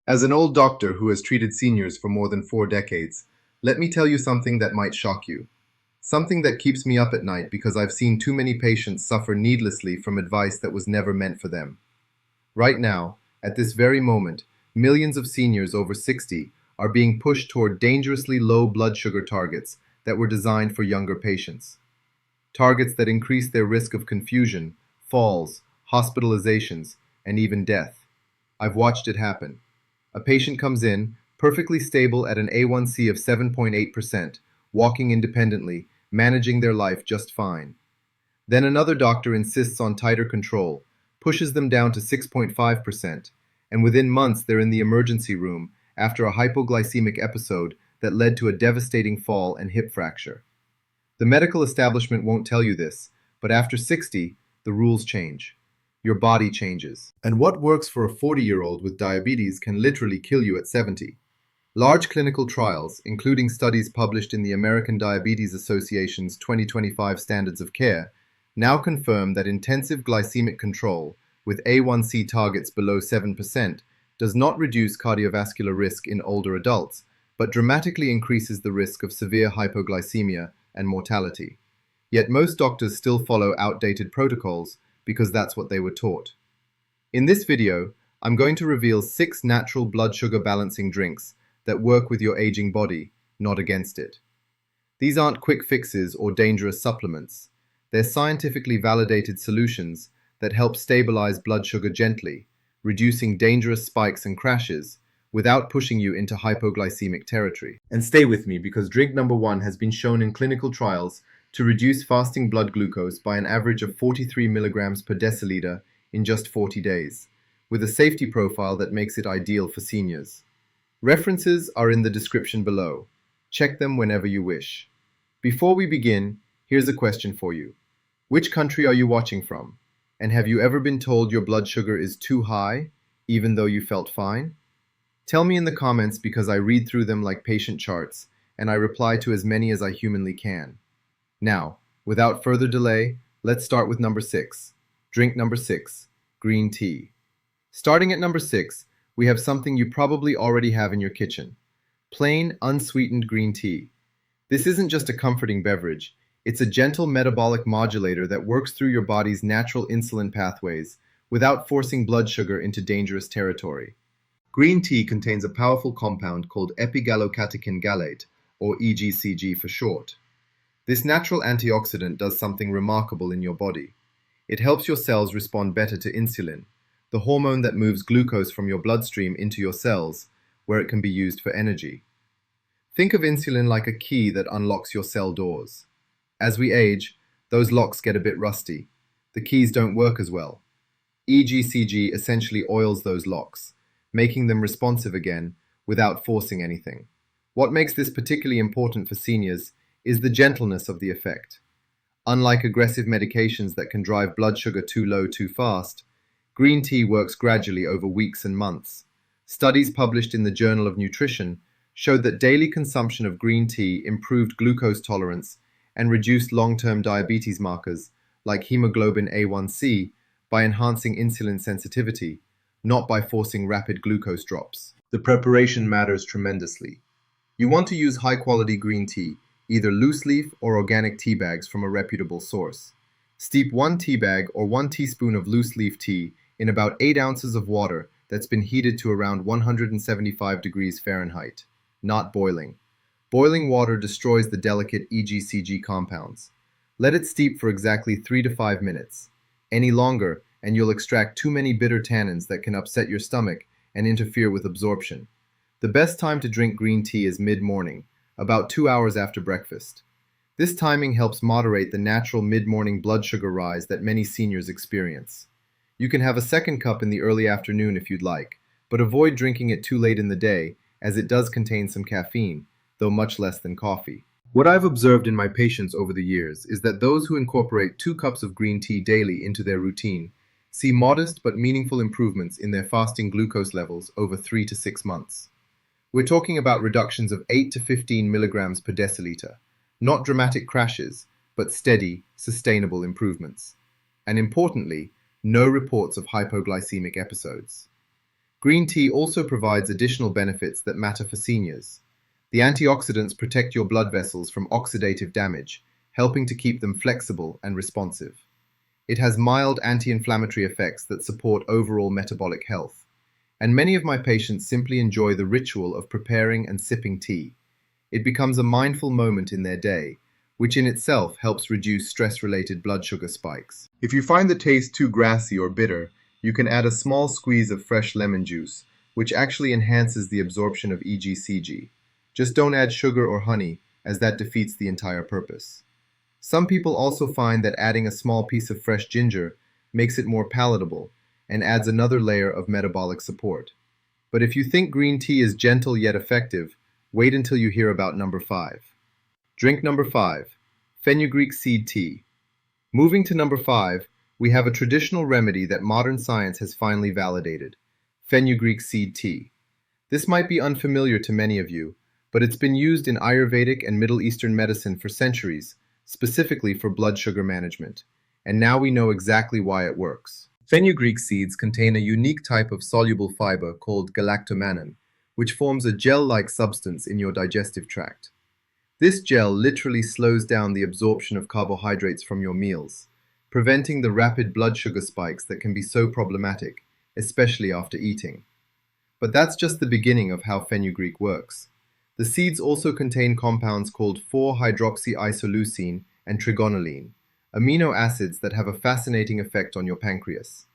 As an old doctor who has treated seniors for more than 4 decades, let me tell you something that might shock you. Something that keeps me up at night because I've seen too many patients suffer needlessly from advice that was never meant for them. Right now, at this very moment, millions of seniors over 60 are being pushed toward dangerously low blood sugar targets that were designed for younger patients. Targets that increase their risk of confusion, falls, hospitalizations, and even death. I've watched it happen. A patient comes in, perfectly stable at an A1C of 7.8%, walking independently, managing their life just fine. Then another doctor insists on tighter control, pushes them down to 6.5%, and within months they're in the emergency room after a hypoglycemic episode that led to a devastating fall and hip fracture. The medical establishment won't tell you this, but after 60, the rules change. Your body changes. And what works for a 40-year-old with diabetes can literally kill you at 70. Large clinical trials, including studies published in the American Diabetes Association's 2025 Standards of Care, now confirm that intensive glycemic control with A1C targets below 7% does not reduce cardiovascular risk in older adults, but dramatically increases the risk of severe hypoglycemia and mortality. Yet most doctors still follow outdated protocols because that's what they were taught. In this video, I'm going to reveal 6 natural blood sugar balancing drinks that work with your aging body, not against it. These aren't quick fixes or dangerous supplements. They're scientifically validated solutions that help stabilize blood sugar gently, reducing dangerous spikes and crashes without pushing you into hypoglycemic territory. And stay with me because drink number 1 has been shown in clinical trials to reduce fasting blood glucose by an average of 43 milligrams per deciliter in just 40 days, with a safety profile that makes it ideal for seniors. References are in the description below. Check them whenever you wish. Before we begin, here's a question for you. Which country are you watching from? And have you ever been told your blood sugar is too high, even though you felt fine? Tell me in the comments because I read through them like patient charts, and I reply to as many as I humanly can. Now, without further delay, let's start with number 6. Drink number 6, green tea. Starting at number 6, we have something you probably already have in your kitchen. Plain, unsweetened green tea. This isn't just a comforting beverage, it's a gentle metabolic modulator that works through your body's natural insulin pathways without forcing blood sugar into dangerous territory. Green tea contains a powerful compound called epigallocatechin gallate, or EGCG for short. This natural antioxidant does something remarkable in your body. It helps your cells respond better to insulin, the hormone that moves glucose from your bloodstream into your cells, where it can be used for energy. Think of insulin like a key that unlocks your cell doors. As we age, those locks get a bit rusty. The keys don't work as well. EGCG essentially oils those locks, making them responsive again without forcing anything. What makes this particularly important for seniors is the gentleness of the effect. Unlike aggressive medications that can drive blood sugar too low too fast, green tea works gradually over weeks and months. Studies published in the Journal of Nutrition showed that daily consumption of green tea improved glucose tolerance and reduced long-term diabetes markers like hemoglobin A1C by enhancing insulin sensitivity, not by forcing rapid glucose drops. The preparation matters tremendously. You want to use high-quality green tea, either loose leaf or organic tea bags from a reputable source. Steep 1 tea bag or 1 teaspoon of loose leaf tea in about 8 ounces of water that's been heated to around 175 degrees Fahrenheit, not boiling. Boiling water destroys the delicate EGCG compounds. Let it steep for exactly 3 to 5 minutes. Any longer, and you'll extract too many bitter tannins that can upset your stomach and interfere with absorption. The best time to drink green tea is mid-morning, about 2 hours after breakfast. This timing helps moderate the natural mid-morning blood sugar rise that many seniors experience. You can have a second cup in the early afternoon if you'd like, but avoid drinking it too late in the day, as it does contain some caffeine, though much less than coffee. What I've observed in my patients over the years is that those who incorporate 2 cups of green tea daily into their routine see modest but meaningful improvements in their fasting glucose levels over 3 to 6 months. We're talking about reductions of 8 to 15 milligrams per deciliter, not dramatic crashes, but steady, sustainable improvements. And importantly, no reports of hypoglycemic episodes. Green tea also provides additional benefits that matter for seniors. The antioxidants protect your blood vessels from oxidative damage, helping to keep them flexible and responsive. It has mild anti-inflammatory effects that support overall metabolic health. And many of my patients simply enjoy the ritual of preparing and sipping tea. It becomes a mindful moment in their day, which in itself helps reduce stress-related blood sugar spikes. If you find the taste too grassy or bitter, you can add a small squeeze of fresh lemon juice, which actually enhances the absorption of EGCG. Just don't add sugar or honey, as that defeats the entire purpose. Some people also find that adding a small piece of fresh ginger makes it more palatable and adds another layer of metabolic support. But if you think green tea is gentle yet effective, wait until you hear about number 5. Drink number 5, fenugreek seed tea. Moving to number 5, we have a traditional remedy that modern science has finally validated, fenugreek seed tea. This might be unfamiliar to many of you, but it's been used in Ayurvedic and Middle Eastern medicine for centuries, specifically for blood sugar management. And now we know exactly why it works. Fenugreek seeds contain a unique type of soluble fiber called galactomannan, which forms a gel-like substance in your digestive tract. This gel literally slows down the absorption of carbohydrates from your meals, preventing the rapid blood sugar spikes that can be so problematic, especially after eating. But that's just the beginning of how fenugreek works. The seeds also contain compounds called 4-hydroxyisoleucine and trigonylene, amino acids that have a fascinating effect on your pancreas.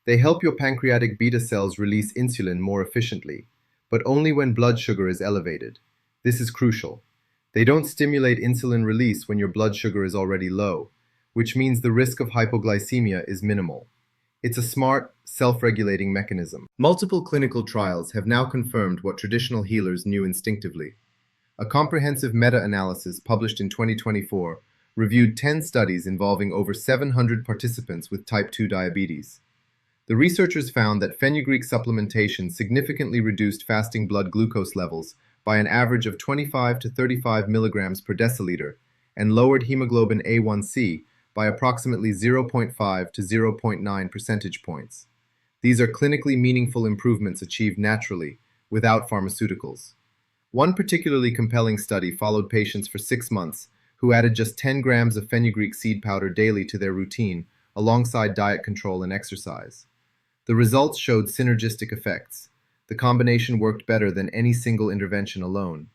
They help your pancreatic beta cells release insulin more efficiently, but only when blood sugar is elevated. This is crucial. They don't stimulate insulin release when your blood sugar is already low, which means the risk of hypoglycemia is minimal. It's a smart, self-regulating mechanism. Multiple clinical trials have now confirmed what traditional healers knew instinctively. A comprehensive meta-analysis published in 2024 reviewed 10 studies involving over 700 participants with type 2 diabetes. The researchers found that fenugreek supplementation significantly reduced fasting blood glucose levels by an average of 25 to 35 milligrams per deciliter and lowered hemoglobin A1C by approximately 0.5 to 0.9 percentage points. These are clinically meaningful improvements achieved naturally, without pharmaceuticals. One particularly compelling study followed patients for 6 months who added just 10 grams of fenugreek seed powder daily to their routine, alongside diet control and exercise. The results showed synergistic effects. The combination worked better than any single intervention alone.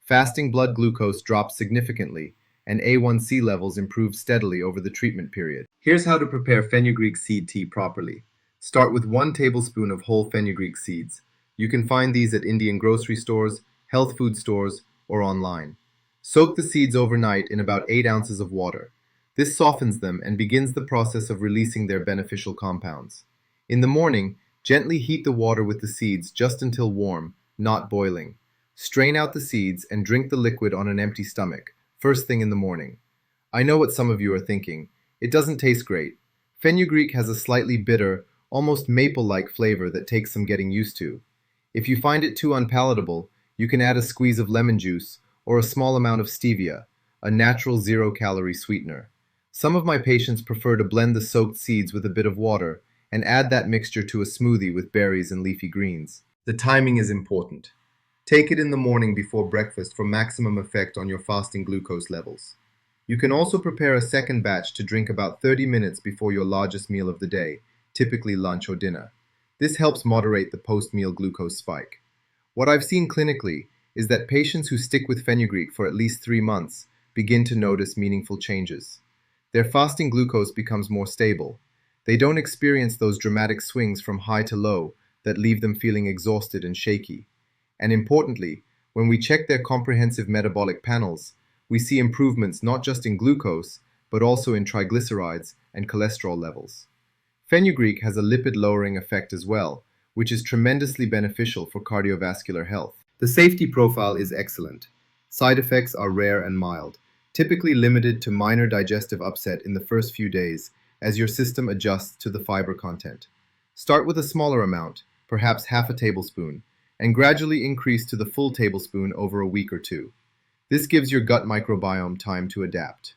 Fasting blood glucose dropped significantly, and A1C levels improved steadily over the treatment period. Here's how to prepare fenugreek seed tea properly. Start with 1 tablespoon of whole fenugreek seeds. You can find these at Indian grocery stores, health food stores, or online. Soak the seeds overnight in about 8 ounces of water. This softens them and begins the process of releasing their beneficial compounds. In the morning, gently heat the water with the seeds just until warm, not boiling. Strain out the seeds and drink the liquid on an empty stomach, first thing in the morning. I know what some of you are thinking. It doesn't taste great. Fenugreek has a slightly bitter, almost maple-like flavor that takes some getting used to. If you find it too unpalatable, you can add a squeeze of lemon juice or a small amount of stevia, a natural zero-calorie sweetener. Some of my patients prefer to blend the soaked seeds with a bit of water and add that mixture to a smoothie with berries and leafy greens. The timing is important. Take it in the morning before breakfast for maximum effect on your fasting glucose levels. You can also prepare a second batch to drink about 30 minutes before your largest meal of the day, typically lunch or dinner. This helps moderate the post-meal glucose spike. What I've seen clinically is that patients who stick with fenugreek for at least 3 months begin to notice meaningful changes. Their fasting glucose becomes more stable. They don't experience those dramatic swings from high to low that leave them feeling exhausted and shaky. And importantly, when we check their comprehensive metabolic panels, we see improvements not just in glucose, but also in triglycerides and cholesterol levels. Fenugreek has a lipid-lowering effect as well, which is tremendously beneficial for cardiovascular health. The safety profile is excellent. Side effects are rare and mild, typically limited to minor digestive upset in the first few days as your system adjusts to the fiber content. Start with a smaller amount, perhaps half a tablespoon, and gradually increase to the full tablespoon over a week or 2. This gives your gut microbiome time to adapt.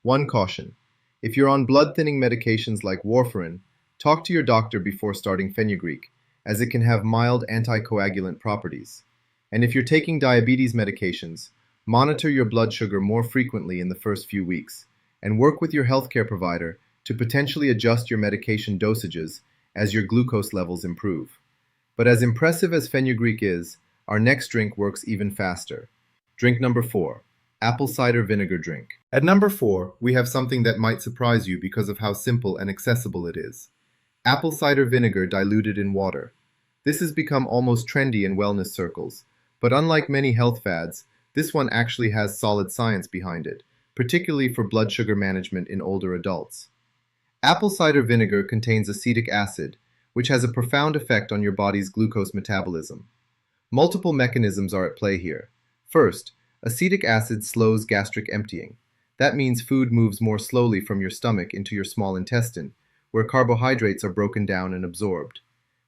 One caution: if you're on blood-thinning medications like warfarin, talk to your doctor before starting fenugreek, as it can have mild anticoagulant properties. And if you're taking diabetes medications, monitor your blood sugar more frequently in the first few weeks, and work with your healthcare provider to potentially adjust your medication dosages as your glucose levels improve. But as impressive as fenugreek is, our next drink works even faster. Drink number 4, apple cider vinegar drink. At number 4, we have something that might surprise you because of how simple and accessible it is. Apple cider vinegar diluted in water. This has become almost trendy in wellness circles, but unlike many health fads, this one actually has solid science behind it, particularly for blood sugar management in older adults. Apple cider vinegar contains acetic acid, which has a profound effect on your body's glucose metabolism. Multiple mechanisms are at play here. First, acetic acid slows gastric emptying. That means food moves more slowly from your stomach into your small intestine, where carbohydrates are broken down and absorbed.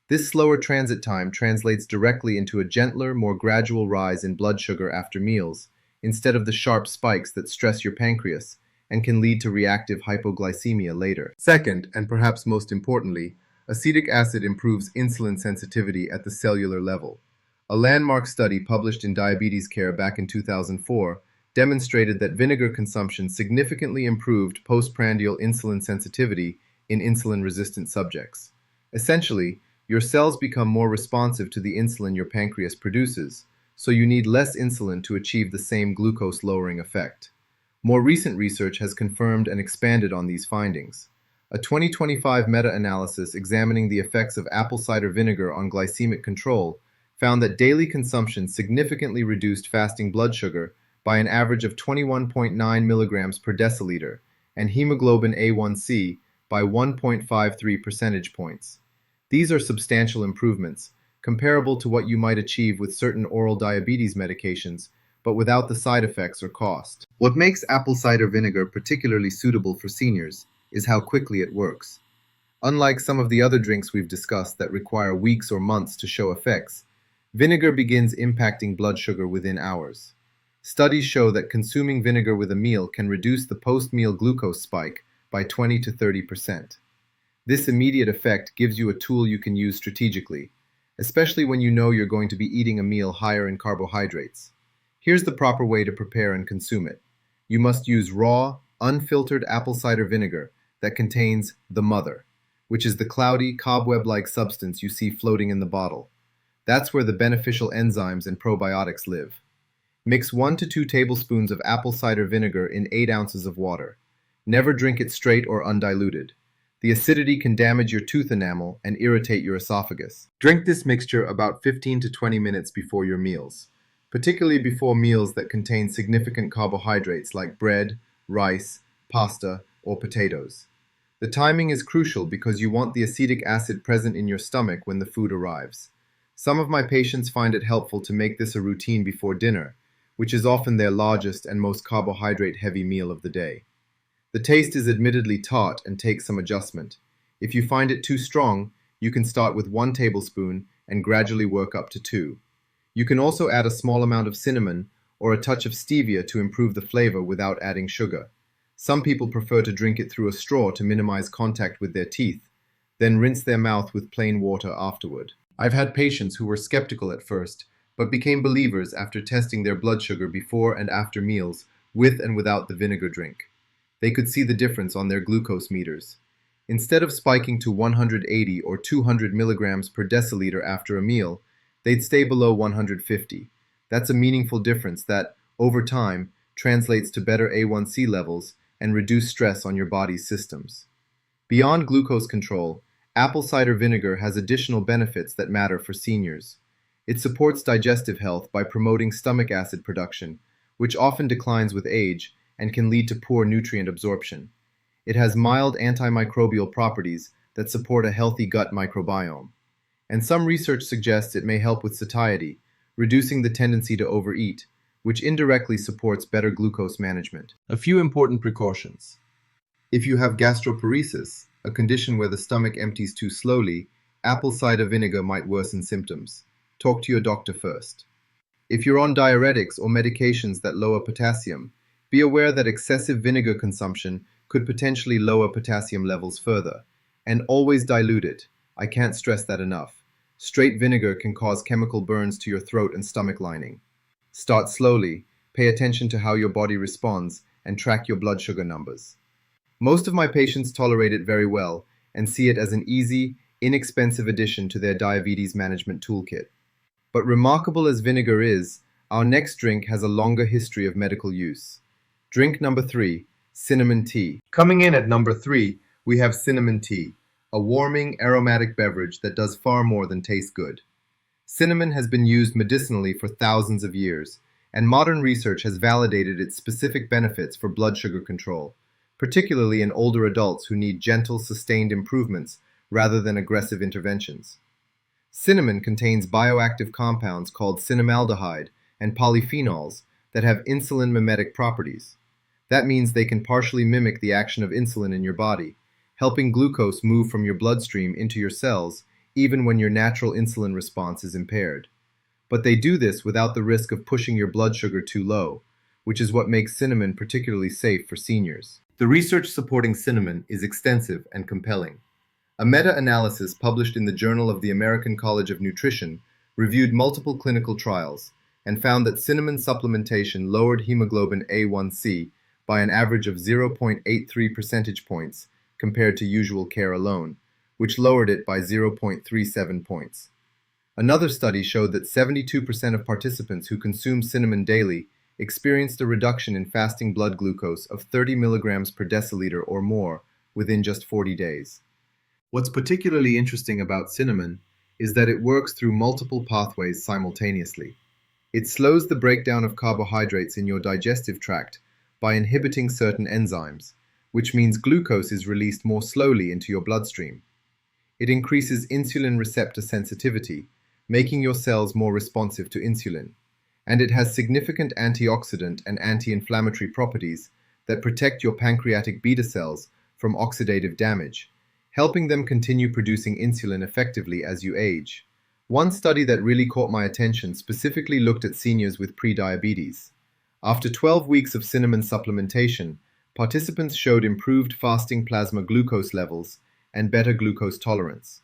This slower transit time translates directly into a gentler, more gradual rise in blood sugar after meals, instead of the sharp spikes that stress your pancreas and can lead to reactive hypoglycemia later. Second, and perhaps most importantly, acetic acid improves insulin sensitivity at the cellular level. A landmark study published in Diabetes Care back in 2004 demonstrated that vinegar consumption significantly improved postprandial insulin sensitivity in insulin-resistant subjects. Essentially, your cells become more responsive to the insulin your pancreas produces, so you need less insulin to achieve the same glucose-lowering effect. More recent research has confirmed and expanded on these findings. A 2025 meta-analysis examining the effects of apple cider vinegar on glycemic control found that daily consumption significantly reduced fasting blood sugar by an average of 21.9 milligrams per deciliter and hemoglobin A1C by 1.53 percentage points. These are substantial improvements, comparable to what you might achieve with certain oral diabetes medications, but without the side effects or cost. What makes apple cider vinegar particularly suitable for seniors is how quickly it works. Unlike some of the other drinks we've discussed that require weeks or months to show effects, vinegar begins impacting blood sugar within hours. Studies show that consuming vinegar with a meal can reduce the post-meal glucose spike by 20 to 30%. This immediate effect gives you a tool you can use strategically, especially when you know you're going to be eating a meal higher in carbohydrates. Here's the proper way to prepare and consume it. You must use raw, unfiltered apple cider vinegar that contains the mother, which is the cloudy, cobweb-like substance you see floating in the bottle. That's where the beneficial enzymes and probiotics live. Mix 1 to 2 tablespoons of apple cider vinegar in 8 ounces of water. Never drink it straight or undiluted. The acidity can damage your tooth enamel and irritate your esophagus. Drink this mixture about 15 to 20 minutes before your meals, particularly before meals that contain significant carbohydrates like bread, rice, pasta, or potatoes. The timing is crucial because you want the acetic acid present in your stomach when the food arrives. Some of my patients find it helpful to make this a routine before dinner, which is often their largest and most carbohydrate-heavy meal of the day. The taste is admittedly tart and takes some adjustment. If you find it too strong, you can start with 1 tablespoon and gradually work up to 2. You can also add a small amount of cinnamon or a touch of stevia to improve the flavor without adding sugar. Some people prefer to drink it through a straw to minimize contact with their teeth, then rinse their mouth with plain water afterward. I've had patients who were skeptical at first, but became believers after testing their blood sugar before and after meals, with and without the vinegar drink. They could see the difference on their glucose meters. Instead of spiking to 180 or 200 milligrams per deciliter after a meal, they'd stay below 150. That's a meaningful difference that, over time, translates to better A1C levels and reduced stress on your body's systems. Beyond glucose control, apple cider vinegar has additional benefits that matter for seniors. It supports digestive health by promoting stomach acid production, which often declines with age and can lead to poor nutrient absorption. It has mild antimicrobial properties that support a healthy gut microbiome. And some research suggests it may help with satiety, reducing the tendency to overeat, which indirectly supports better glucose management. A few important precautions. If you have gastroparesis, a condition where the stomach empties too slowly, apple cider vinegar might worsen symptoms. Talk to your doctor first. If you're on diuretics or medications that lower potassium, be aware that excessive vinegar consumption could potentially lower potassium levels further. And always dilute it. I can't stress that enough. Straight vinegar can cause chemical burns to your throat and stomach lining. Start slowly, pay attention to how your body responds, and track your blood sugar numbers. Most of my patients tolerate it very well and see it as an easy, inexpensive addition to their diabetes management toolkit. But remarkable as vinegar is, our next drink has a longer history of medical use. Drink number 3, cinnamon tea. Coming in at number 3, we have cinnamon tea, a warming, aromatic beverage that does far more than taste good. Cinnamon has been used medicinally for thousands of years, and modern research has validated its specific benefits for blood sugar control, particularly in older adults who need gentle, sustained improvements rather than aggressive interventions. Cinnamon contains bioactive compounds called cinnamaldehyde and polyphenols that have insulin mimetic properties. That means they can partially mimic the action of insulin in your body, helping glucose move from your bloodstream into your cells even when your natural insulin response is impaired. But they do this without the risk of pushing your blood sugar too low, which is what makes cinnamon particularly safe for seniors. The research supporting cinnamon is extensive and compelling. A meta-analysis published in the Journal of the American College of Nutrition reviewed multiple clinical trials and found that cinnamon supplementation lowered hemoglobin A1C by an average of 0.83 percentage points compared to usual care alone, which lowered it by 0.37 points. Another study showed that 72% of participants who consumed cinnamon daily experienced a reduction in fasting blood glucose of 30 milligrams per deciliter or more within just 40 days. What's particularly interesting about cinnamon is that it works through multiple pathways simultaneously. It slows the breakdown of carbohydrates in your digestive tract by inhibiting certain enzymes, which means glucose is released more slowly into your bloodstream. It increases insulin receptor sensitivity, making your cells more responsive to insulin. And it has significant antioxidant and anti-inflammatory properties that protect your pancreatic beta cells from oxidative damage, helping them continue producing insulin effectively as you age. One study that really caught my attention specifically looked at seniors with prediabetes. After 12 weeks of cinnamon supplementation, participants showed improved fasting plasma glucose levels and better glucose tolerance.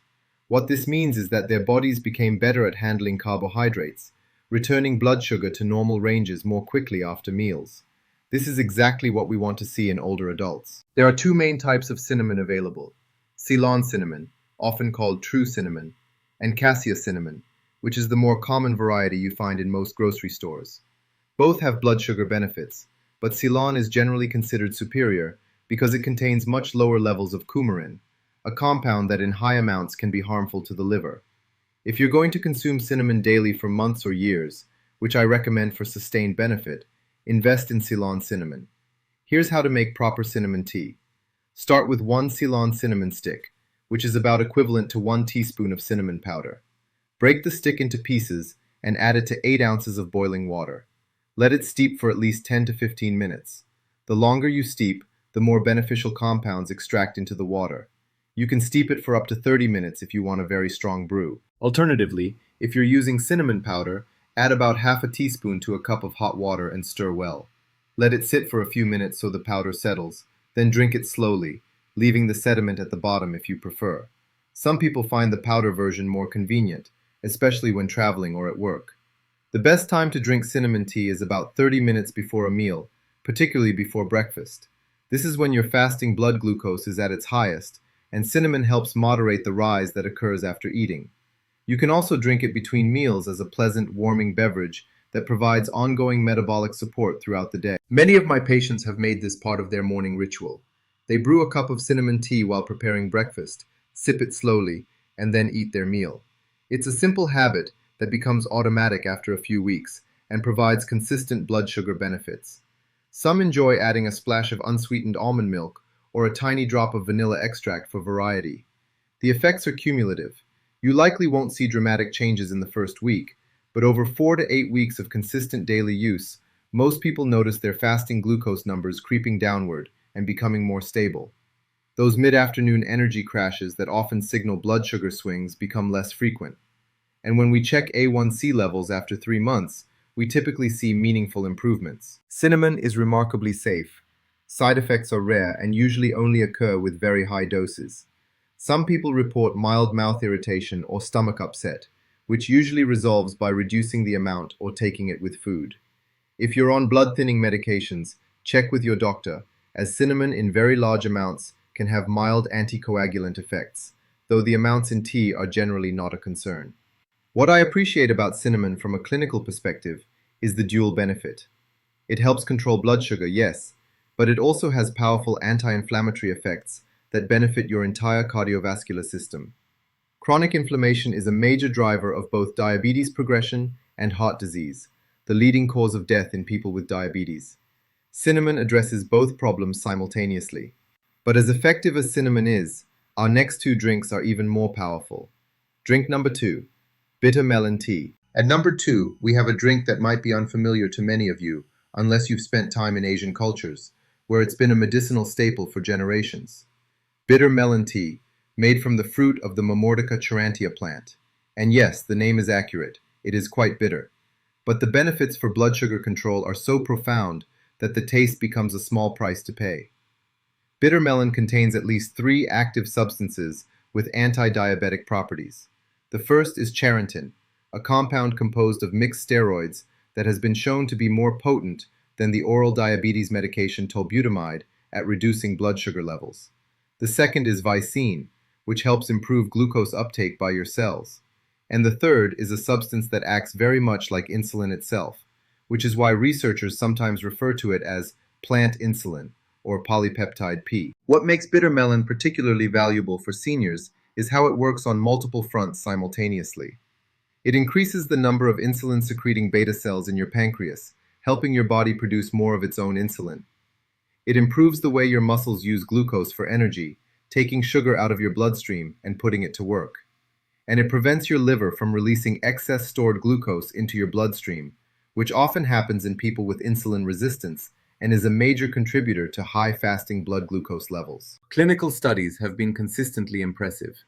What this means is that their bodies became better at handling carbohydrates, returning blood sugar to normal ranges more quickly after meals. This is exactly what we want to see in older adults. There are 2 main types of cinnamon available: Ceylon cinnamon, often called true cinnamon, and cassia cinnamon, which is the more common variety you find in most grocery stores. Both have blood sugar benefits, but Ceylon is generally considered superior because it contains much lower levels of coumarin, a compound that in high amounts can be harmful to the liver. If you're going to consume cinnamon daily for months or years, which I recommend for sustained benefit, invest in Ceylon cinnamon. Here's how to make proper cinnamon tea. Start with 1 Ceylon cinnamon stick, which is about equivalent to 1 teaspoon of cinnamon powder. Break the stick into pieces and add it to 8 ounces of boiling water. Let it steep for at least 10 to 15 minutes. The longer you steep, the more beneficial compounds extract into the water. You can steep it for up to 30 minutes if you want a very strong brew. Alternatively, if you're using cinnamon powder, add about half a teaspoon to a cup of hot water and stir well. Let it sit for a few minutes so the powder settles, then drink it slowly, leaving the sediment at the bottom if you prefer. Some people find the powder version more convenient, especially when traveling or at work. The best time to drink cinnamon tea is about 30 minutes before a meal, particularly before breakfast. This is when your fasting blood glucose is at its highest, and cinnamon helps moderate the rise that occurs after eating. You can also drink it between meals as a pleasant, warming beverage that provides ongoing metabolic support throughout the day. Many of my patients have made this part of their morning ritual. They brew a cup of cinnamon tea while preparing breakfast, sip it slowly, and then eat their meal. It's a simple habit that becomes automatic after a few weeks and provides consistent blood sugar benefits. Some enjoy adding a splash of unsweetened almond milk or a tiny drop of vanilla extract for variety. The effects are cumulative. You likely won't see dramatic changes in the first week, but over 4 to 8 weeks of consistent daily use, most people notice their fasting glucose numbers creeping downward and becoming more stable. Those mid-afternoon energy crashes that often signal blood sugar swings become less frequent. And when we check A1C levels after 3 months, we typically see meaningful improvements. Cinnamon is remarkably safe. Side effects are rare and usually only occur with very high doses. Some people report mild mouth irritation or stomach upset, which usually resolves by reducing the amount or taking it with food. If you're on blood-thinning medications, check with your doctor, as cinnamon in very large amounts can have mild anticoagulant effects, though the amounts in tea are generally not a concern. What I appreciate about cinnamon from a clinical perspective is the dual benefit. It helps control blood sugar, yes, but it also has powerful anti-inflammatory effects that benefit your entire cardiovascular system. Chronic inflammation is a major driver of both diabetes progression and heart disease, the leading cause of death in people with diabetes. Cinnamon addresses both problems simultaneously. But as effective as cinnamon is, our next two drinks are even more powerful. Drink number 2, bitter melon tea. At number 2, we have a drink that might be unfamiliar to many of you, unless you've spent time in Asian cultures, where it's been a medicinal staple for generations. Bitter melon tea, made from the fruit of the Momordica charantia plant. And yes, the name is accurate, it is quite bitter. But the benefits for blood sugar control are so profound that the taste becomes a small price to pay. Bitter melon contains at least 3 active substances with anti-diabetic properties. The first is charantin, a compound composed of mixed steroids that has been shown to be more potent than the oral diabetes medication tolbutamide at reducing blood sugar levels. The second is vicine, which helps improve glucose uptake by your cells. And the third is a substance that acts very much like insulin itself, which is why researchers sometimes refer to it as plant insulin or polypeptide P. What makes bitter melon particularly valuable for seniors is how it works on multiple fronts simultaneously. It increases the number of insulin-secreting beta cells in your pancreas, helping your body produce more of its own insulin. It improves the way your muscles use glucose for energy, taking sugar out of your bloodstream and putting it to work. And it prevents your liver from releasing excess stored glucose into your bloodstream, which often happens in people with insulin resistance and is a major contributor to high fasting blood glucose levels. Clinical studies have been consistently impressive.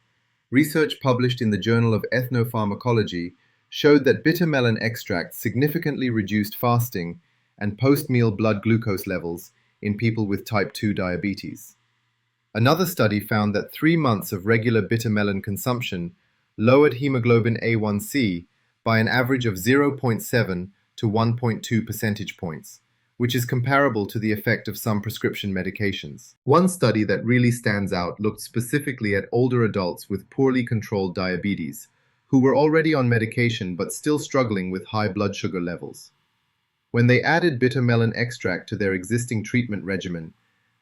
Research published in the Journal of Ethnopharmacology showed that bitter melon extract significantly reduced fasting and post-meal blood glucose levels in people with type 2 diabetes. Another study found that 3 months of regular bitter melon consumption lowered hemoglobin A1C by an average of 0.7 to 1.2 percentage points, which is comparable to the effect of some prescription medications. One study that really stands out looked specifically at older adults with poorly controlled diabetes, who were already on medication but still struggling with high blood sugar levels. When they added bitter melon extract to their existing treatment regimen,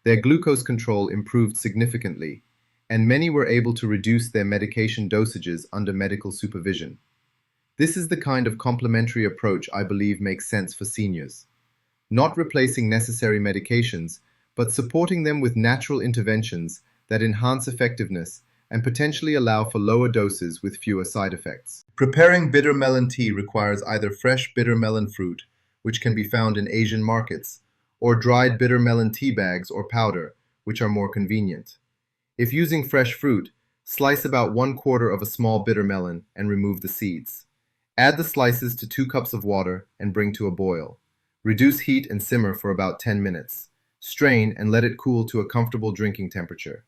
their glucose control improved significantly, and many were able to reduce their medication dosages under medical supervision. This is the kind of complementary approach I believe makes sense for seniors. Not replacing necessary medications, but supporting them with natural interventions that enhance effectiveness and potentially allow for lower doses with fewer side effects. Preparing bitter melon tea requires either fresh bitter melon fruit, which can be found in Asian markets, or dried bitter melon tea bags or powder, which are more convenient. If using fresh fruit, slice about 1/4 of a small bitter melon and remove the seeds. Add the slices to 2 cups of water and bring to a boil. Reduce heat and simmer for about 10 minutes. Strain and let it cool to a comfortable drinking temperature.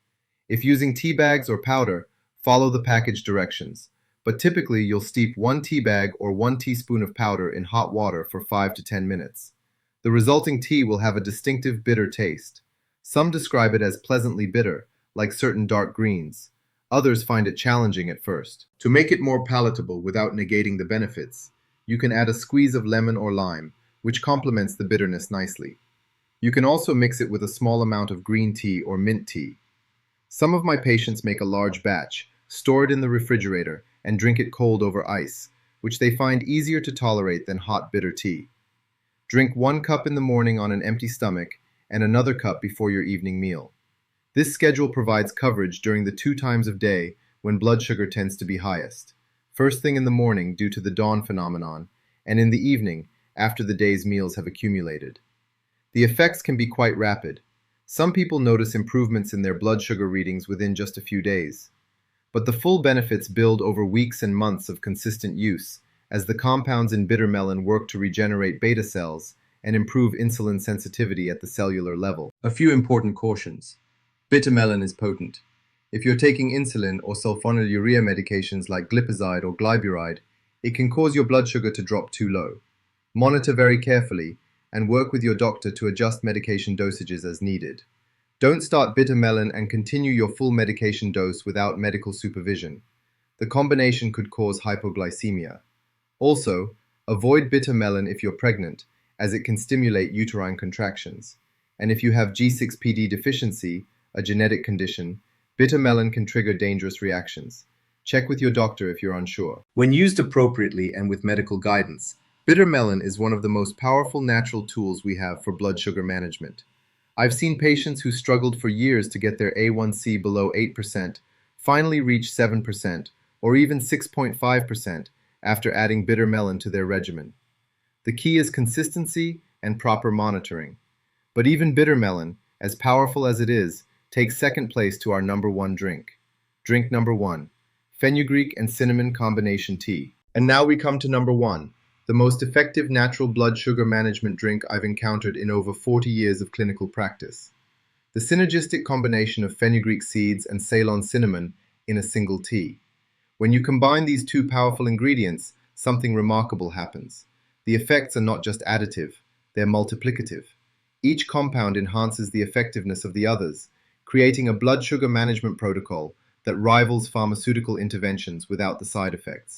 If using tea bags or powder, follow the package directions, but typically you'll steep 1 tea bag or 1 teaspoon of powder in hot water for 5 to 10 minutes. The resulting tea will have a distinctive bitter taste. Some describe it as pleasantly bitter, like certain dark greens. Others find it challenging at first. To make it more palatable without negating the benefits, you can add a squeeze of lemon or lime, which complements the bitterness nicely. You can also mix it with a small amount of green tea or mint tea. Some of my patients make a large batch, store it in the refrigerator, and drink it cold over ice, which they find easier to tolerate than hot bitter tea. Drink 1 cup in the morning on an empty stomach and another cup before your evening meal. This schedule provides coverage during the 2 times of day when blood sugar tends to be highest. First thing in the morning due to the dawn phenomenon, and in the evening after the day's meals have accumulated. The effects can be quite rapid. Some people notice improvements in their blood sugar readings within just a few days. But the full benefits build over weeks and months of consistent use, as the compounds in bitter melon work to regenerate beta cells and improve insulin sensitivity at the cellular level. A few important cautions. Bitter melon is potent. If you're taking insulin or sulfonylurea medications like glipizide or glyburide, It can cause your blood sugar to drop too low. Monitor very carefully and work with your doctor to adjust medication dosages as needed. Don't start bitter melon and continue your full medication dose without medical supervision. The combination could cause hypoglycemia. Also, avoid bitter melon if you're pregnant, as it can stimulate uterine contractions. And if you have G6PD deficiency, a genetic condition, bitter melon can trigger dangerous reactions. Check with your doctor if you're unsure. When used appropriately and with medical guidance, bitter melon is one of the most powerful natural tools we have for blood sugar management. I've seen patients who struggled for years to get their A1C below 8% finally reach 7% or even 6.5% after adding bitter melon to their regimen. The key is consistency and proper monitoring. But even bitter melon, as powerful as it is, takes second place to our number one drink. Drink number one, fenugreek and cinnamon combination tea. And now we come to number one, the most effective natural blood sugar management drink I've encountered in over 40 years of clinical practice. The synergistic combination of fenugreek seeds and Ceylon cinnamon in a single tea. When you combine these two powerful ingredients, something remarkable happens. The effects are not just additive, they're multiplicative. Each compound enhances the effectiveness of the others, creating a blood sugar management protocol that rivals pharmaceutical interventions without the side effects.